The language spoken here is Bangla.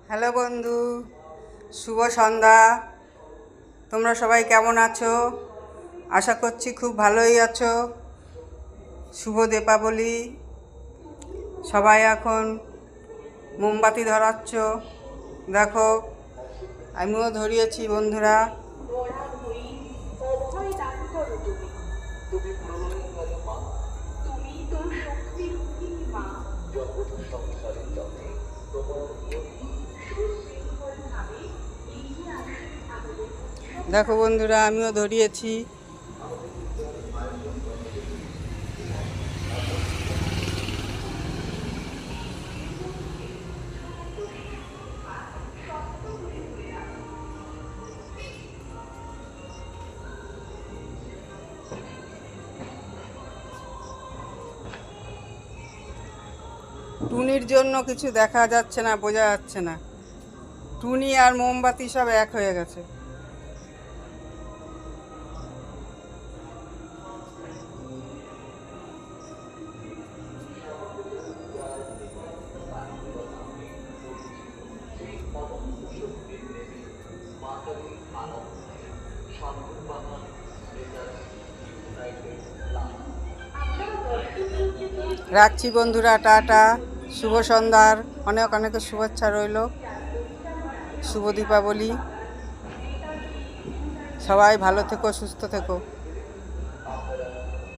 হ্যালো বন্ধু, শুভ সন্ধ্যা। তোমরা সবাই কেমন আছো? আশা করছি খুব ভালোই আছো। শুভ দীপাবলি। সবাই এখন মোমবাতি ধরাচ্ছ। দেখো, আমিও ধরিয়েছি বন্ধুরা। দেখো বন্ধুরা, আমিও ধরিয়েছি। টুনির জন্য কিছু দেখা যাচ্ছে না, বোঝা যাচ্ছে না। টুনি আর মোমবাতি সব এক হয়ে গেছে। রাখছি বন্ধুরা, টাটা। শুভ সন্ধ্যার অনেক অনেক শুভেচ্ছা রইল। শুভ দীপাবলি। সবাই ভালো থেকো, সুস্থ থেকো।